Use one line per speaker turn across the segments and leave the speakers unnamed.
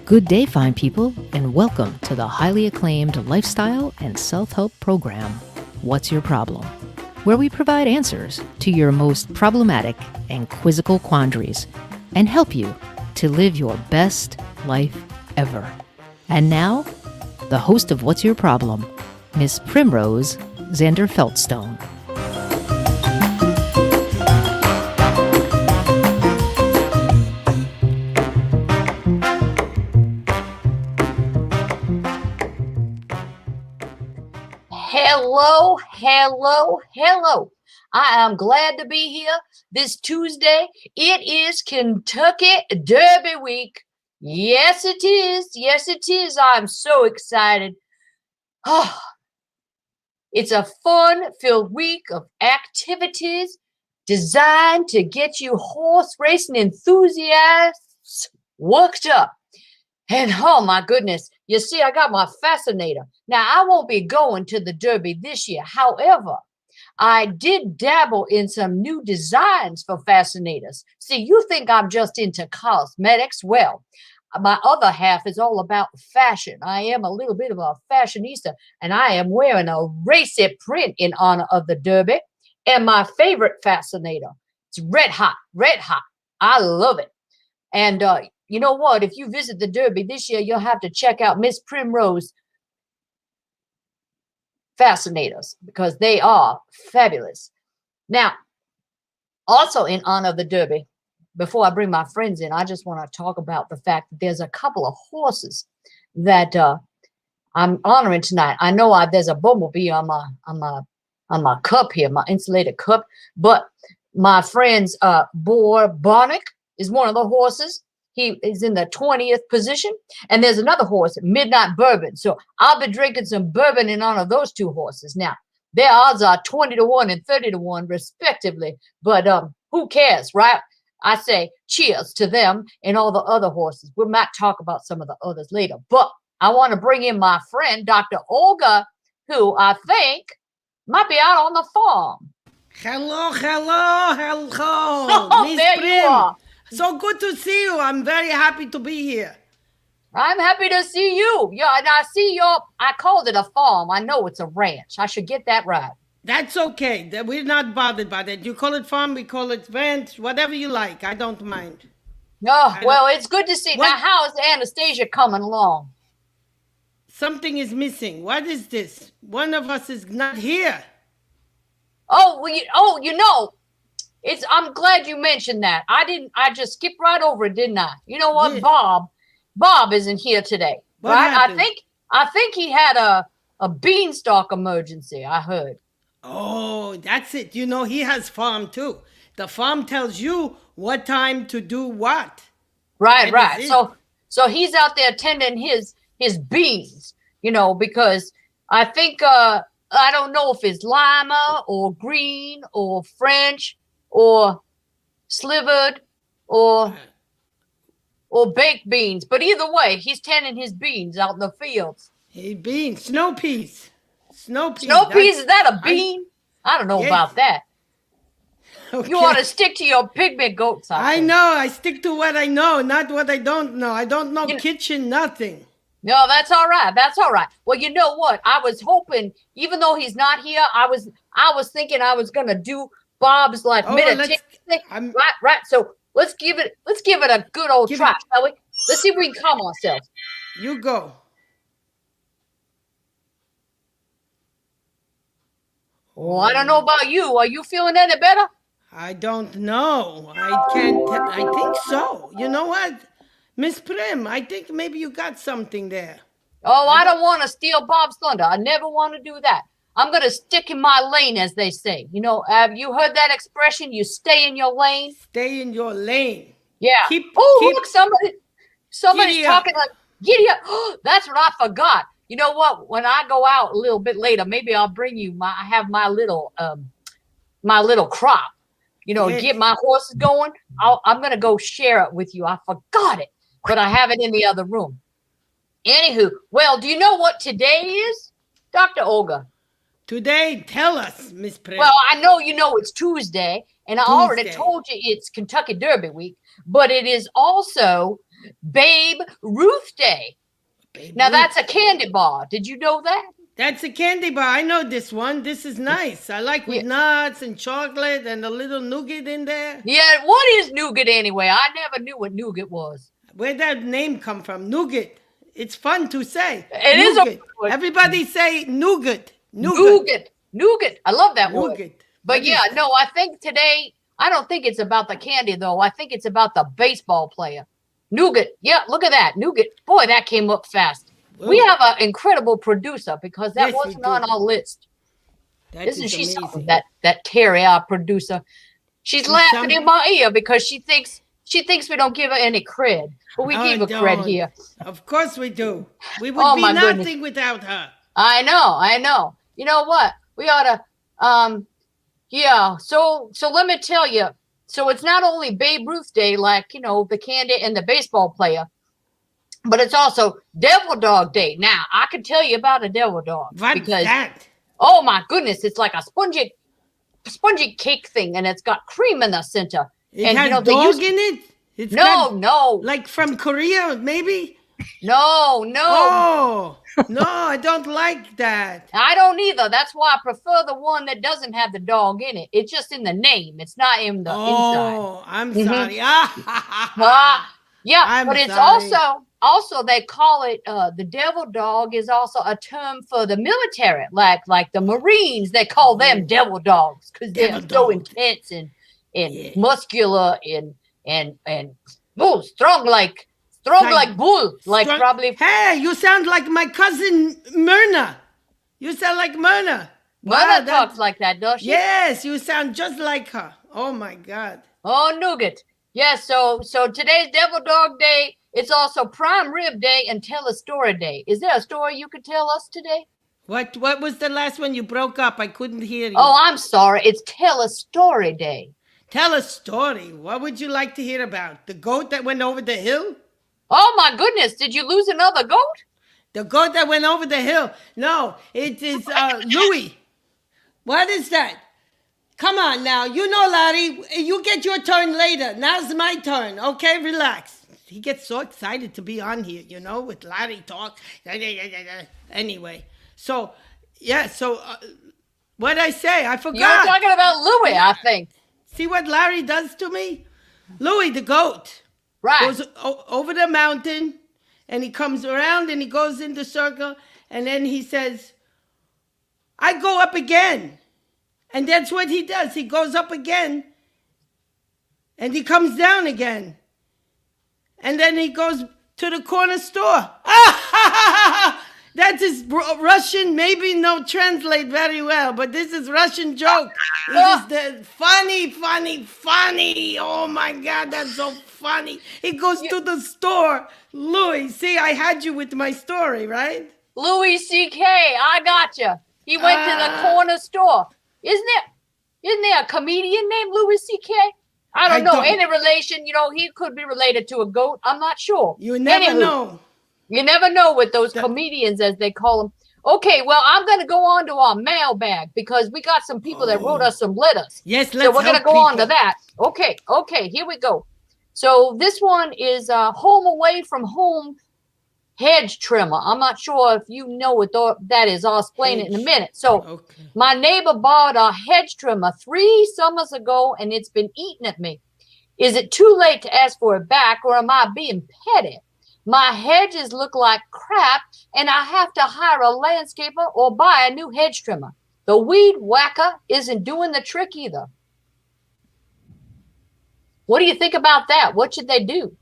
Good day, fine people, and welcome to the highly acclaimed lifestyle and self-help program, What's Your Problem? Where we provide answers to your most problematic and quizzical quandaries and help you to live your best life ever. And now, the host of What's Your Problem, Miss PrimmRose Zanderfeldstone.
Hello. I am glad to be here this Tuesday. It is Kentucky Derby week. Yes, it is. I'm so excited. Oh, it's a fun-filled week of activities designed to get you horse racing enthusiasts worked up. And oh my goodness, you see, I got my fascinator. Now, I won't be going to the Derby this year. However, I did dabble in some new designs for fascinators. See, you think I'm just into cosmetics? Well, my other half is all about fashion. I am a little bit of a fashionista, and I am wearing a racy print in honor of the Derby. And my favorite fascinator, it's red hot. I love it. And you know what? If you visit the Derby this year, you'll have to check out Miss PrimmRose fascinators because they are fabulous. Now, also in honor of the Derby, before I bring my friends in, I just want to talk about the fact that there's a couple of horses that I'm honoring tonight. I know there's a bumblebee on my cup here, my insulated cup, but my friend's Boulder Bob is one of the horses. He is in the 20th position. And there's another horse, Midnight Bourbon. So I'll be drinking some bourbon in honor of those two horses. Now, their odds are 20-1 and 30-1, respectively. But who cares, right? I say cheers to them and all the other horses. We might talk about some of the others later. But I want to bring in my friend, Dr. Olga, who I think might be out on the farm.
Hello,
Oh,
Miss
there
Prim.
you are.
So good to see you. I'm very happy to be here.
I'm happy to see you. Yeah, and I see I called it a farm. I know it's a ranch. I should get that right.
That's okay. We're not bothered by that. You call it farm, we call it ranch, whatever you like. I don't mind.
Oh, well, it's good to see.
What?
Now, how's Anastasia coming along?
Something is missing. What is this? One of us is not here.
Oh, I'm glad you mentioned that. I just skipped right over it, didn't I? You know what?
Yeah.
Bob isn't here today,
What
right?
happened?
I think he had a beanstalk emergency, I heard.
Oh, that's it. You know, he has farm too. The farm tells you what time to do what.
Right.
That is it.
So he's out there tending his beans, because I think I don't know if it's lima or green or French or slivered or baked beans, but either way, he's tending his beans out in the fields.
Hey, beans, snow peas.
Snow peas, is that a bean? I don't know about that.
Okay.
You ought to stick to your pygmy goats.
I know. I stick to what I know, not what I don't know. I don't know kitchen, nothing.
No, that's all right. Well, you know what? I was hoping, even though he's not here, I was thinking I was gonna do Bob's meditation thing. Right. So let's give it a good old try, shall we? Let's see if we can calm ourselves.
You go.
Well, I don't know about you. Are you feeling any better?
I don't know. I think so. You know what? Miss Prim, I think maybe you got something there.
Oh, I don't want to steal Bob's thunder. I never want to do that. I'm going to stick in my lane, as they say. Have you heard that expression? You stay in your lane?
Stay in your lane.
Yeah. Look, somebody's talking like, giddy up. That's what I forgot. You know what? When I go out a little bit later, maybe I'll bring you I have my little crop, to get my horses going. I'm going to go share it with you. I forgot it, but I have it in the other room. Anywho, well, do you know what today is, Dr. Olga?
Today, tell us, Miss Prim.
Well, I know it's Tuesday, and I already told you it's Kentucky Derby week, but it is also Babe Ruth Day.
Babe
Now
Ruth.
that's a candy bar. Did you know that?
That's a candy bar. I know this one. This is nice. I like with nuts and chocolate and a little nougat in there.
Yeah, what is nougat anyway? I never knew what nougat was.
Where'd that name come from? Nougat. It's fun to say.
It is
nougat.
a word.
Everybody say nougat.
Nougat. Nougat. I love that word.
Nougat.
But yeah, no, I think today, I don't think it's about the candy though. I think it's about the baseball player. Nougat. Yeah, look at that. Nougat. Boy, that came up fast.
Whoa.
We have an incredible producer because that
Yes, we
wasn't
do.
on our list.
That
Isn't
is
she
amazing.
something? That Carrie, our producer. She's laughing in my ear because she thinks we don't give her any cred. But we give her cred here.
Of course we do. We would be nothing without her.
I know. You know what? We ought to yeah. So let me tell you. So it's not only Babe Ruth Day, like, you know, the candy and the baseball player, but it's also Devil Dog Day. Now, I can tell you about a devil dog.
What's that?
Oh my goodness, it's like a spongy cake thing, and it's got cream in the center.
It
and
has
you know,
dog in it? It's
no.
Like from Korea, maybe?
No.
Oh, no, I don't like that.
I don't either. That's why I prefer the one that doesn't have the dog in it. It's just in the name. It's not in the inside.
Oh, I'm sorry.
Yeah, but it's also they call it the devil dog is also a term for the military, like the Marines. They call them devil dogs because they're so intense and muscular and strong like bull, probably.
Hey, you sound like my cousin Myrna. You sound like Myrna.
Myrna talks like that, does she?
Yes, you sound just like her. Oh my God.
Oh, nougat. Yeah, so today's Devil Dog Day. It's also Prime Rib Day and Tell a Story Day. Is there a story you could tell us today?
What was the last one you broke up? I couldn't hear you.
Oh, I'm sorry. It's Tell a Story Day.
Tell a story. What would you like to hear about? The goat that went over the hill?
Oh, my goodness. Did you lose another goat?
The goat that went over the hill. No, it is Louis. What is that? Come on now. You know, Larry, you get your turn later. Now's my turn. Okay, relax. He gets so excited to be on here, you know, with Larry talk. Anyway, so, yeah, what'd I say? I forgot.
You were talking about Louis, I think.
See what Larry does to me? Louis the goat.
Right.
Goes over the mountain, and he comes around, and he goes in the circle, and then he says, I go up again. And that's what he does. He goes up again, and he comes down again. And then he goes to the corner store. That is Russian, maybe no translate very well, but this is Russian joke. This is the funny. Oh my God, that's so funny. He goes to the store. Louis, see, I had you with my story, right?
Louis C.K., I got you. He went to the corner store. Isn't there a comedian named Louis C.K.? I don't know. Any relation, you know, he could be related to a goat. I'm not sure.
You never know.
You never know with those comedians, as they call them. Okay, well, I'm going to go on to our mailbag because we got some people that wrote us some letters.
Yes, let's
So we're going to go on to that. Okay, here we go. So this one is Home Away from Home Hedge Trimmer. I'm not sure if you know what that is. I'll explain it in a minute. So my neighbor bought a hedge trimmer 3 summers ago, and it's been eating at me. Is it too late to ask for it back, or am I being petty? My hedges look like crap, and I have to hire a landscaper or buy a new hedge trimmer. The weed whacker isn't doing the trick either. What do you think about that? What should they do?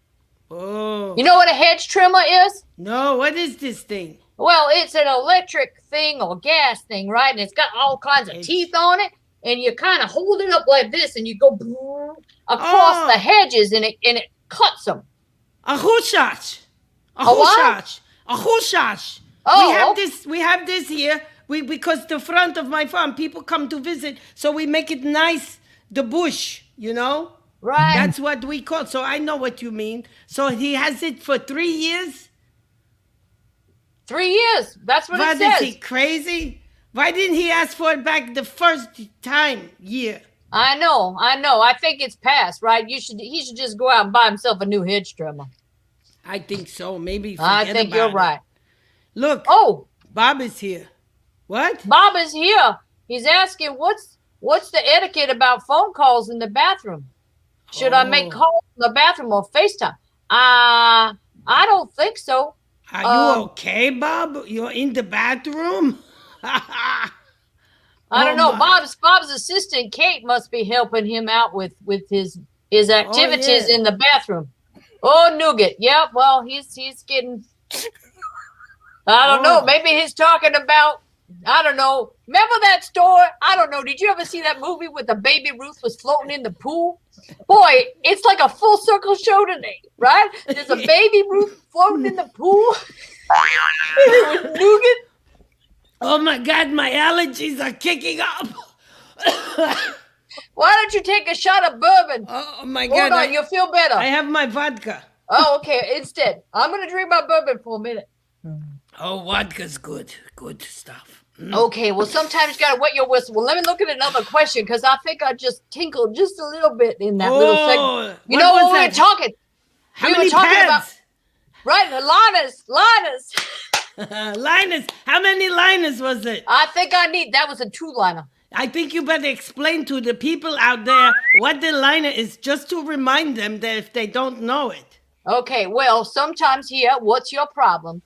Oh.
You know what a hedge trimmer is?
No, what is this thing?
Well, it's an electric thing or gas thing, right? And it's got all kinds of teeth on it, and you kind of hold it up like this, and you go across the hedges, and it cuts them.
A hushach. A
what?
A hushach.
Oh,
we have this here. Because the front of my farm, people come to visit, so we make it nice, the bush, you know?
Right.
That's what we call. So I know what you mean. So he has it for 3 years?
3 years. That's what it says.
Is he crazy? Why didn't he ask for it back the first year?
I know. I think it's past, right? He should just go out and buy himself a new hedge trimmer.
I think so. Maybe
I
forget
think
about
you're
it.
right.
Look,
Oh,
Bob is here. What?
Bob is here. He's asking what's the etiquette about phone calls in the bathroom? Should I make
Oh,
calls in the bathroom or FaceTime? I don't think so.
are you
Um,
okay, Bob? You're in the bathroom?
I
Oh
don't know.
my.
Bob's assistant Kate must be helping him out with his
Oh
activities
yeah.
in the bathroom. Oh, nougat. Yeah, well, he's getting. I don't know.
Oh.
Maybe he's talking about. I don't know. Remember that store? I don't know. Did you ever see that movie with the baby Ruth was floating in the pool? Boy, it's like a full circle show today, right? There's a baby Ruth floating in the pool with nougat.
Oh my God, my allergies are kicking up.
Why don't you take a shot of bourbon?
Oh my
Hold
God.
on, you'll feel better.
I have my vodka.
Oh, okay. Instead, I'm gonna drink my bourbon for a minute.
Oh, vodka's good. Good stuff.
Okay. Well, sometimes you gotta wet your whistle. Well, let me look at another question because I think I just tinkled just a little bit in that little segment. You
what
know
was
when we were
that?
talking?
How
we were
many
talking about
pads?
right, Linus.
Linus, how many liners was it?
I think that was a 2-liner.
I think you better explain to the people out there what the liner is, just to remind them that if they don't know it.
Okay. Well, sometimes here, what's your problem?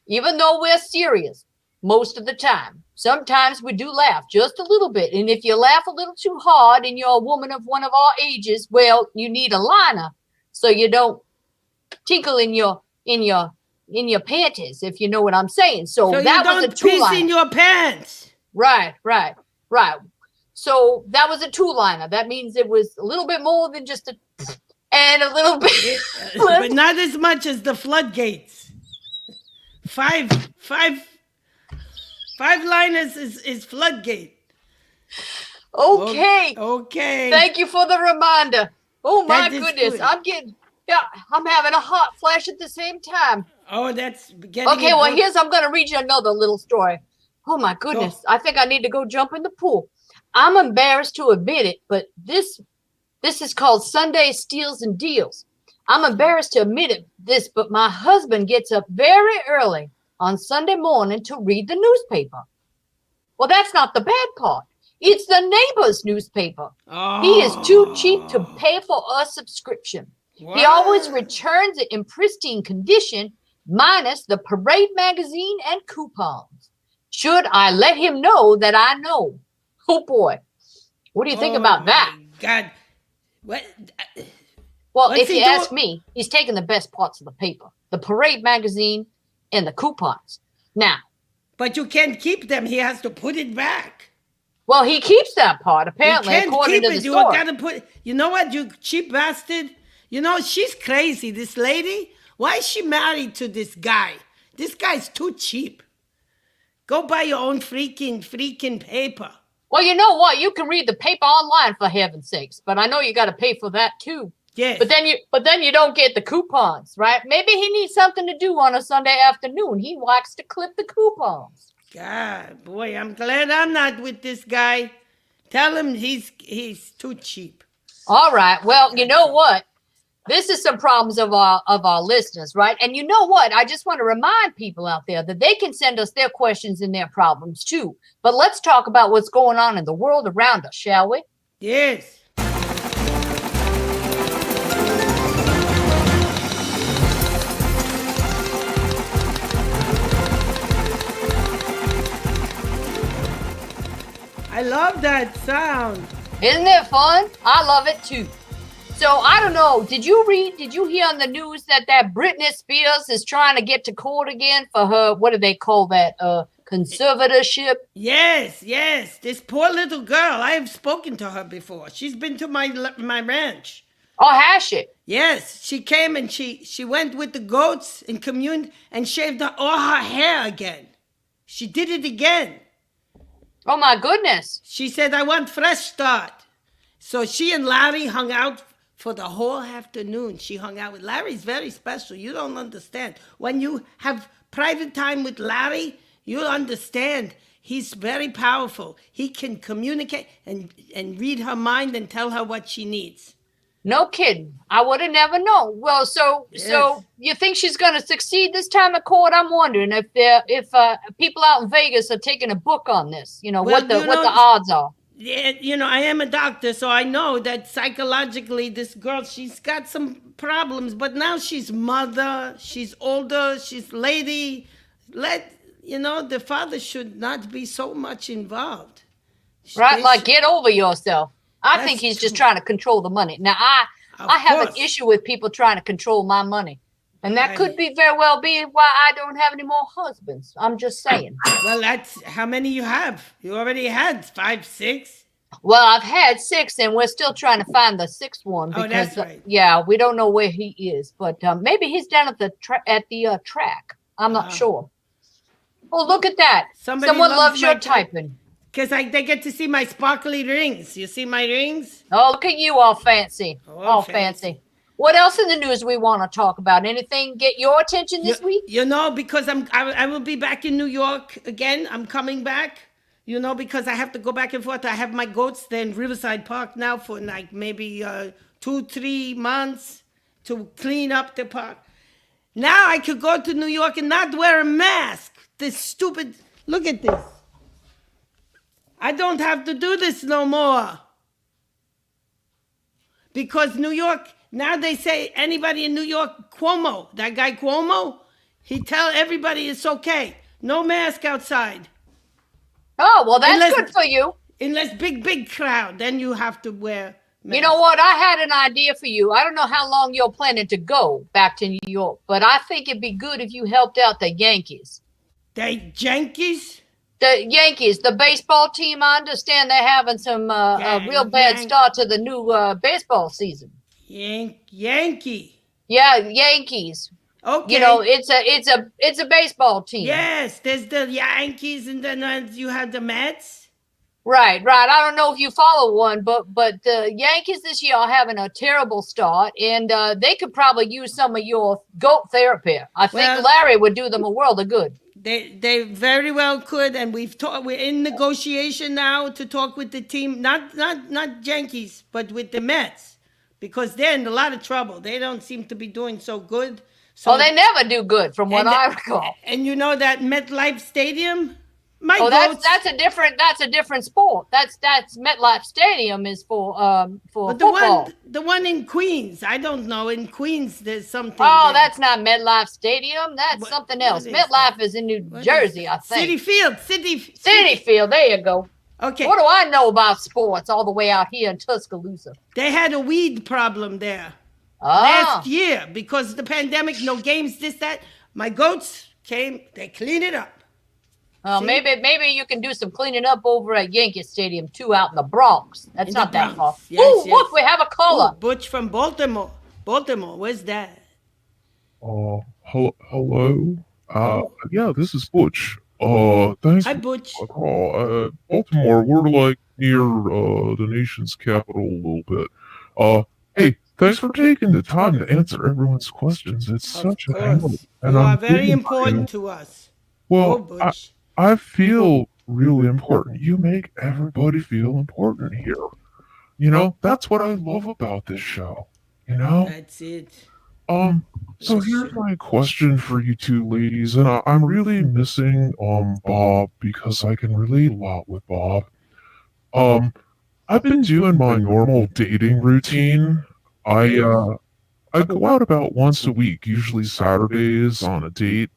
Even though we're serious most of the time, sometimes we do laugh just a little bit. And if you laugh a little too hard and you're a woman of one of our ages, well, you need a liner so you don't tinkle in your panties, if you know what I'm saying. So
So
that
you
was a
don't piss
2-liner.
in your pants.
Right. So that was a 2-liner. That means it was a little bit more than just a and a little bit.
But not as much as the floodgates. Five liners is floodgate.
Okay.
Okay.
Thank you for the reminder. Oh my
That is
goodness.
good.
I'm having a hot flash at the same time.
Oh, that's getting
Okay,
it
well,
good.
I'm gonna read you another little story. Oh my goodness. I think I need to go jump in the pool. I'm embarrassed to admit it, but this is called Sunday Steals and Deals. I'm embarrassed to admit this, but my husband gets up very early on Sunday morning to read the newspaper. Well, that's not the bad part. It's the neighbor's newspaper. He is too cheap to pay for a subscription. He always returns it in pristine condition, minus the parade magazine and coupons. Should I let him know that I know? Oh boy. What do you think about that?
God. What?
Well,
What's
if
he
you
doing?
ask me, he's taking the best parts of the paper, the parade magazine and the coupons. Now,
But you can't keep them. He has to put it back.
well, he keeps that part, apparently,
You can't
according
keep
to the
it. You
story.
gotta put. You know what? You cheap bastard. You know she's crazy. This lady. Why is she married to this guy? This guy's too cheap. Go buy your own freaking paper.
Well, you know what? You can read the paper online for heaven's sakes, but I know you got to pay for that too.
Yes.
But then you don't get the coupons, right? Maybe he needs something to do on a Sunday afternoon. He likes to clip the coupons.
God, boy, I'm glad I'm not with this guy. Tell him he's too cheap.
All right. Well, you know what? This is some problems of our listeners, right? And you know what? I just want to remind people out there that they can send us their questions and their problems too. But let's talk about what's going on in the world around us, shall we?
Yes. I love that sound.
Isn't it fun? I love it too. So I don't know. Did you hear on the news that Britney Spears is trying to get to court again for her, what do they call that? Conservatorship?
Yes. This poor little girl. I have spoken to her before. She's been to my ranch.
Oh, has she?
Yes, she came and she went with the goats and communed and shaved all her hair again. She did it again.
Oh my goodness.
She said, I want fresh start. So she and Larry hung out for the whole afternoon. She hung out with Larry's very special. You don't understand. When you have private time with Larry, you'll understand. He's very powerful. He can communicate and read her mind and tell her what she needs.
No kidding. I would have never known. Well, so you think she's going to succeed this time in court? I'm wondering if people out in Vegas are taking a book on this. You know,
Well,
what the odds are.
Yeah, I am a doctor, so I know that psychologically this girl, she's got some problems, but now she's mother, she's older, she's lady. The father should not be so much involved.
Right, like get over yourself. I think he's just trying to control the money. Now, I have an issue with people trying to control my money. And that could be very well be why I don't have any more husbands. I'm just saying.
Well, that's how many you have. You already had 5, 6.
Well, I've had 6, and we're still trying to find the 6th one.
Because, that's right.
Yeah, we don't know where he is, but maybe he's down at the track. I'm not sure. Oh, look at that! Someone loves your typing.
Because they get to see my sparkly rings. You see my rings?
Oh, look at you, all fancy, all fancy. What else in the news we want to talk about? Anything get your attention this week?
Because I will be back in New York again. I'm coming back. Because I have to go back and forth. I have my goats there in Riverside Park now for like maybe 2-3 months to clean up the park. Now I could go to New York and not wear a mask. This stupid, look at this. I don't have to do this no more. Because New York, now they say anybody in New York, Cuomo, that guy Cuomo, he tell everybody it's okay. No mask outside.
Oh, well, that's good for you.
Unless big crowd, then you have to wear mask.
You know what? I had an idea for you. I don't know how long you're planning to go back to New York, but I think it'd be good if you helped out the Yankees.
The Yankees?
The Yankees, the baseball team. I understand they're having some real bad start to the new baseball season.
Yankee.
Yeah, Yankees.
Okay.
It's a baseball team.
Yes, there's the Yankees, and then you have the Mets.
Right. I don't know if you follow one, but the Yankees this year are having a terrible start, and they could probably use some of your goat therapy. I think Larry would do them a world of good.
They very well could, and we're in negotiation now to talk with the team, not Yankees, but with the Mets, because they're in a lot of trouble. They don't seem to be doing so good. So
they never do good, from what I recall.
And you know that MetLife Stadium?
That's a different sport. That's MetLife Stadium is for football.
The one in Queens, I don't know. In Queens, there's something.
Oh, that's not MetLife Stadium. That's something else. MetLife is in New Jersey, I think. Citi Field. There you go.
Okay.
What do I know about sports all the way out here in Tuscaloosa?
They had a weed problem there last year because of the pandemic. No games, this, that. My goats came. They cleaned it up.
Maybe you can do some cleaning up over at Yankee Stadium too, out in the Bronx. That's not that far.
Yes,
look, we have a caller.
Butch from Baltimore. Where's that?
Hello. Yeah, this is Butch. Thanks.
Hi, Butch.
For the call. Baltimore, we're like near the nation's capital a little bit. Hey, thanks for taking the time to answer everyone's questions. It's such a help.
And you are very important to us.
Well, I feel really important. You make everybody feel important here. That's what I love about this show.
That's it.
So here's my question for you two ladies, and I'm really missing Bob because I can relate a lot with Bob. I've been doing my normal dating routine. I go out about once a week, usually Saturdays, on a date.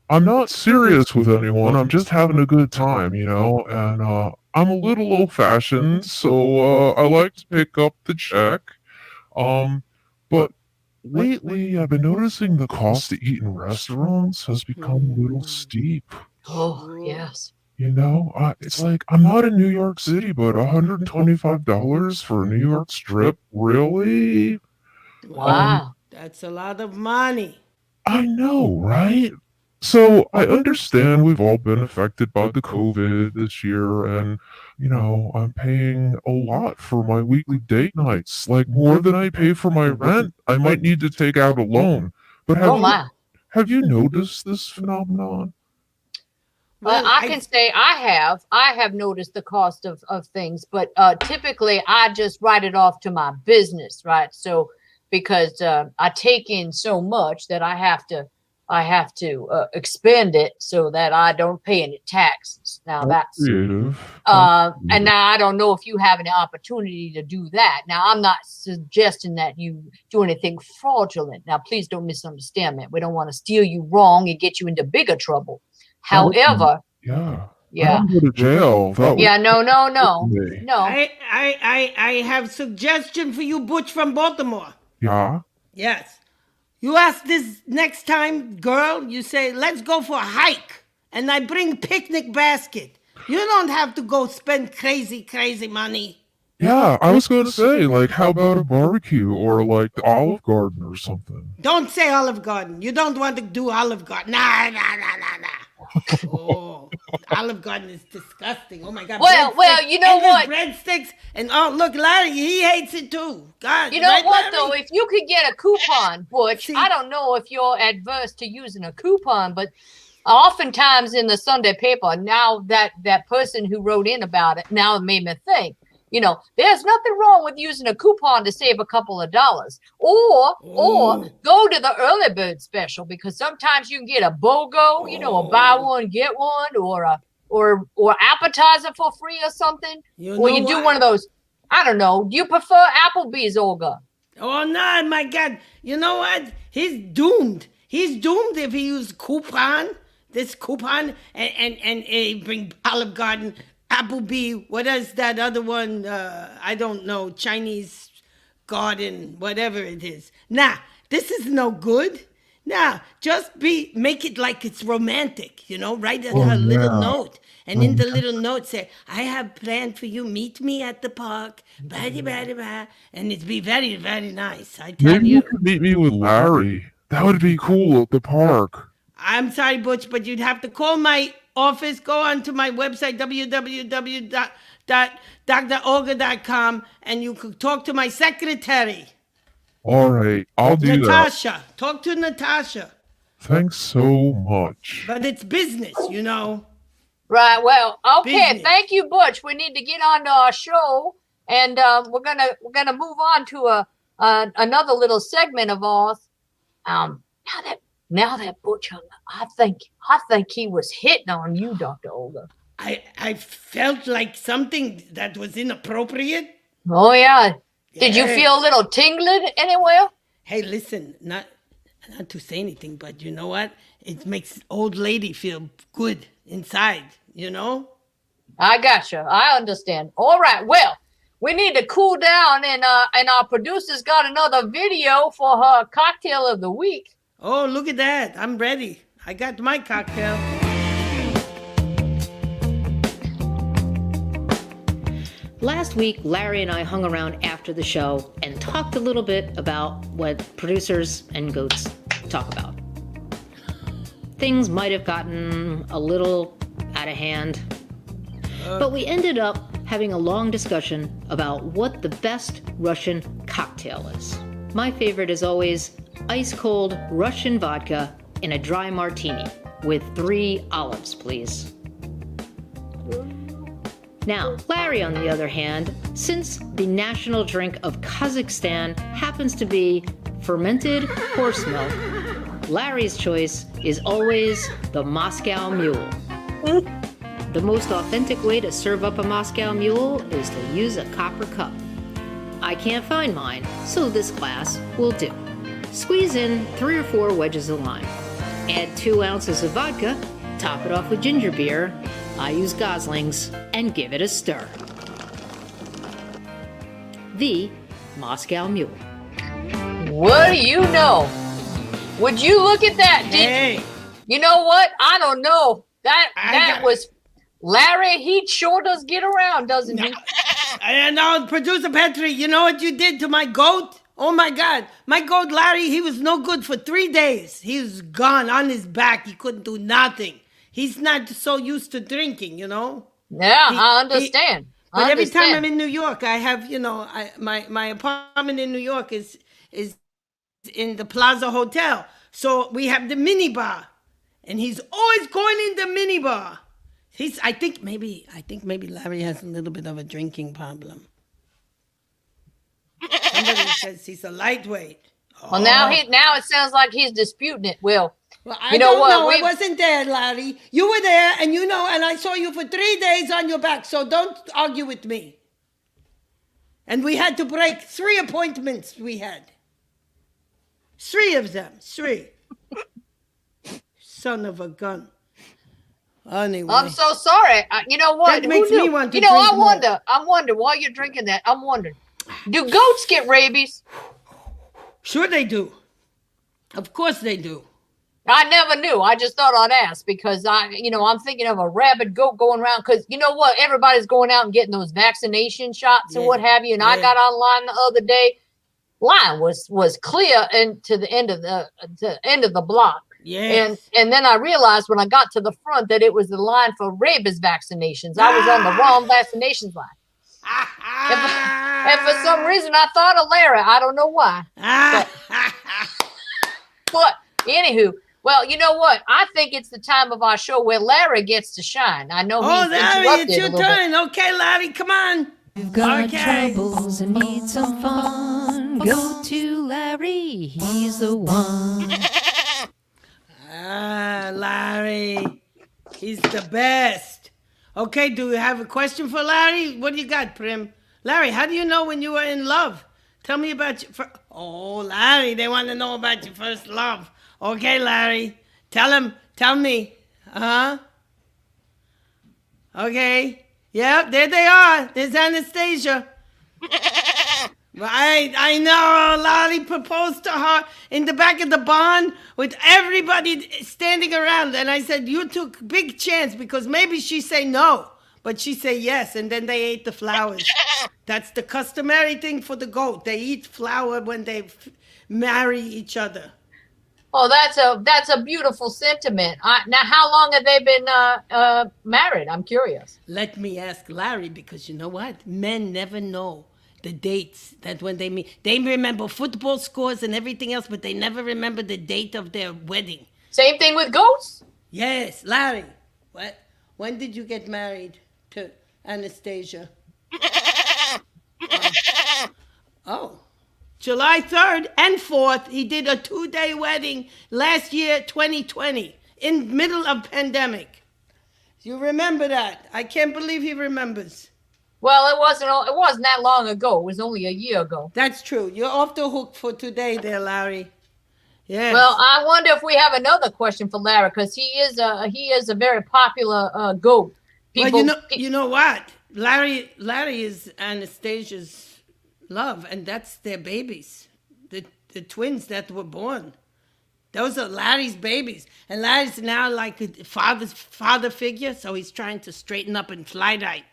I'm not serious with anyone. I'm just having a good time, and I'm a little old-fashioned, so I like to pick up the check. But lately, I've been noticing the cost to eat in restaurants has become a little steep.
Oh, yes.
It's like, I'm not in New York City, but $125 for a New York strip? Really?
Wow.
That's a lot of money.
I know, right? So I understand we've all been affected by the COVID this year, and, I'm paying a lot for my weekly date nights, like more than I pay for my rent. I might need to take out a loan. But have you noticed this phenomenon?
Well,
I can say I have noticed the cost of things, but typically I just write it off to my business, right? So because I take in so much that I have to expend it so that I don't pay any taxes. Now that's
Creative.
and now I don't know if you have any opportunity to do that. Now I'm not suggesting that you do anything fraudulent. Now please don't misunderstand me. We don't want to steal you wrong and get you into bigger trouble. However,
Yeah. I
yeah,
don't go to jail. That would
yeah, no.
me.
I have suggestion for you, Butch from Baltimore.
Yeah.
Yes. You ask this next time, girl, you say, let's go for a hike. And I bring picnic basket. You don't have to go spend crazy money.
Yeah, I was going to say, like, how about a barbecue or like the Olive Garden or something?
Don't say Olive Garden. You don't want to do Olive Garden. Nah. Oh, Olive Garden is disgusting. Oh my God.
Well, you know what?
Breadsticks and oh, look, Larry, he hates it too. God,
You know
right,
what
Larry?
though? If you could get a coupon, Butch,
See-
I don't know if you're adverse to using a coupon, but oftentimes in the Sunday paper, now that person who wrote in about it now made me think. You know, there's nothing wrong with using a coupon to save a couple of dollars, or go to the early bird special, because sometimes you can get a BOGO, you know, a buy one get one, or appetizer for free or something, or you do one of those. I don't know. Do you prefer Applebee's, Olga?
Oh no, my God! You know what? He's doomed. He's doomed if he uses coupon. This coupon and bring Olive Garden, Applebee. What is that other one? I don't know. Chinese Garden, whatever it is. Nah, this is no good. Nah, just make it like it's romantic. You know, write a little note. And in the little note say, I have planned for you, meet me at the park, blah, blah, blah, and it'd be very, very nice. I tell
Maybe
you.
you could meet me with Larry. That would be cool at the park.
I'm sorry, Butch, but you'd have to call my office, go onto my website, www.drolga.com, and you could talk to my secretary.
All right, I'll do
Natasha. Talk to Natasha.
that. Thanks so much.
But it's business, you know.
Right. Well, okay.
Business.
Thank you, Butch. We need to get on to our show, and we're gonna move on to another little segment of ours. Now that Butch hung up, I think he was hitting on you, Dr. Olga.
I felt like something that was inappropriate.
Oh yeah. Did you
Yes.
feel a little tingling anywhere?
Hey, listen, not to say anything, but you know what? It makes old lady feel good inside, you know?
I gotcha. I understand. All right. Well, we need to cool down, and our producer's got another video for her cocktail of the week.
Oh, look at that. I'm ready. I got my cocktail.
Last week, Larry and I hung around after the show and talked a little bit about what producers and goats talk about. Things might have gotten a little out of hand, but we ended up having a long discussion about what the best Russian cocktail is. My favorite is always ice-cold Russian vodka in a dry martini with 3 olives, please. Now, Larry, on the other hand, since the national drink of Kazakhstan happens to be fermented horse milk, Larry's choice is always the Moscow Mule. The most authentic way to serve up a Moscow Mule is to use a copper cup. I can't find mine, so this glass will do. Squeeze in 3 or 4 wedges of lime. Add 2 ounces of vodka, top it off with ginger beer, I use Gosling's, and give it a stir. The Moscow Mule.
What do you know? Would you look at that?
Hey,
You know what? I don't know. That
got-
was Larry. He sure does get around, doesn't he?
and now producer Petri, you know what you did to my goat? Oh my God, my goat Larry, he was no good for 3 days. He was gone on his back. He couldn't do nothing. He's not so used to drinking, you know.
Yeah, I understand.
But every time I'm in New York, I have, you know, my apartment in New York is in the Plaza Hotel. So we have the mini bar. And he's always going in the mini bar. I think maybe Larry has a little bit of a drinking problem. Somebody says he's a lightweight.
Well, now it sounds like he's disputing it. Well,
I
you know
don't
what?
know. I wasn't there, Larry. You were there, and and I saw you for 3 days on your back. So don't argue with me. And we had to break 3 appointments. We had 3 of them. 3. Son of a gun. Anyway,
I'm so sorry. You know what?
That makes me want to
drink
more.
I wonder while you're drinking that. I'm wondering, do goats get rabies?
Sure they do. Of course they do.
I never knew. I just thought I'd ask because I'm thinking of a rabid goat going around because you know what? Everybody's going out and getting those vaccination shots and what have you. And I got online the other day. Line was clear and to the end of the block.
Yes.
And then I realized when I got to the front that it was the line for rabies vaccinations. I was on the wrong vaccinations line. And for some reason I thought of Lara. I don't know why. But anywho, well, you know what? I think it's the time of our show where Larry gets to shine. I know he's
Larry, it's your turn. Okay, Larry, come on.
You've got troubles and need some fun. Go to Larry, he's the one.
Larry, he's the best. Okay, do you have a question for Larry? What do you got, Prim? Larry, how do you know when you were in love? Tell me about your Larry, they want to know about your first love. Okay, Larry, tell me. Okay. Yep, there they are. There's Anastasia. Right, I know. Larry proposed to her in the back of the barn with everybody standing around. And I said, you took big chance because maybe she say no, but she say yes. And then they ate the flowers. That's the customary thing for the goat. They eat flower when they marry each other.
Oh, that's a beautiful sentiment. Now, how long have they been married? I'm curious.
Let me ask Larry because you know what? Men never know the dates that when they meet. They remember football scores and everything else, but they never remember the date of their wedding.
Same thing with goats?
Yes, Larry. What? When did you get married to Anastasia? July 3rd and 4th. He did a 2-day wedding last year, 2020, in middle of pandemic. You remember that? I can't believe he remembers.
Well, it wasn't that long ago. It was only a year ago.
That's true. You're off the hook for today there, Larry. Yes.
Well, I wonder if we have another question for Larry because he is a very popular goat.
You know what? Larry is Anastasia's love, and that's their babies. The twins that were born. Those are Larry's babies. And Larry's now like a father figure, so he's trying to straighten up and fly right.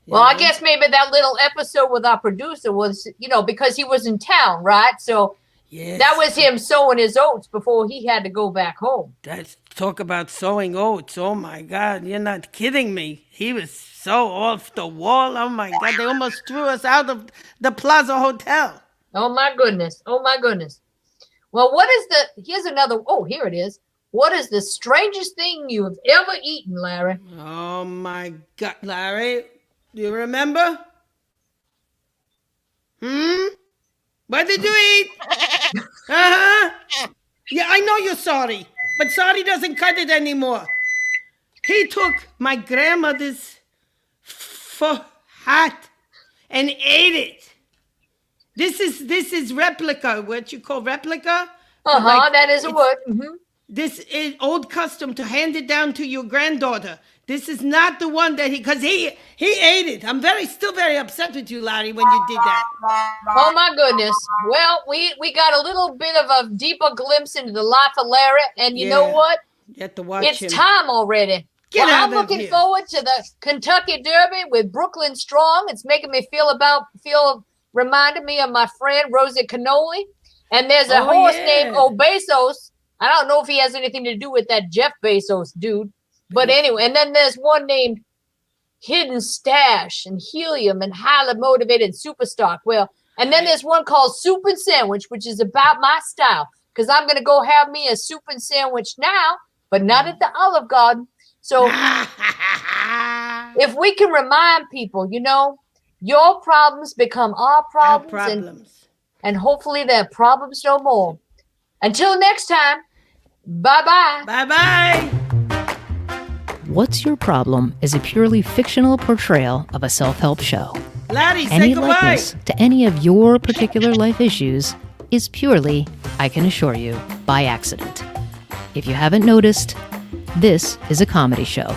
Well, I guess maybe that little episode with our producer was, because he was in town, right? So that was him sowing his oats before he had to go back home.
Talk about sowing oats. Oh, my God. You're not kidding me. He was so off the wall. Oh, my God. They almost threw us out of the Plaza Hotel.
Oh, my goodness. Oh, my goodness. Well, here's another, here it is. What is the strangest thing you have ever eaten, Larry?
Oh, my God, Larry. Do you remember? What did you eat? Yeah, I know you're sorry, but sorry doesn't cut it anymore. He took my grandmother's hat and ate it. This is replica, what you call replica?
That is a word. Mm-hmm.
This is old custom to hand it down to your granddaughter. This is not the one that because he ate it. I'm still very upset with you, Larry, when you did that.
Oh my goodness. Well, we got a little bit of a deeper glimpse into the life of Larry, and you know what?
You have to watch him.
It's time already. I'm looking forward to the Kentucky Derby with Brooklyn Strong. It's making me reminded me of my friend Rosie Cannoli. And there's a horse named Bezos. I don't know if he has anything to do with that Jeff Bezos dude. But anyway, and then there's one named Hidden Stash and Helium and Highly Motivated Superstock. Well, and then there's one called Soup and Sandwich, which is about my style. Because I'm going to go have me a soup and sandwich now, but not at the Olive Garden. So if we can remind people, your problems become our problems, and hopefully they're problems no more. Until next time, bye-bye.
Bye-bye.
What's Your Problem is a purely fictional portrayal of a self-help show.
Larry, say
Any
goodbye.
likeness to any of your particular life issues is purely, I can assure you, by accident. If you haven't noticed, this is a comedy show,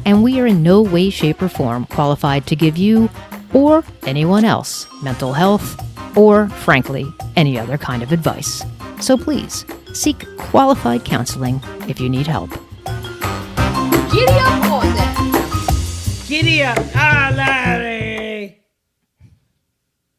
and we are in no way, shape, or form qualified to give you or anyone else mental health or, frankly, any other kind of advice. So please, seek qualified counseling if you need help.
Giddy up, boys.
Giddy up. Ah, Larry.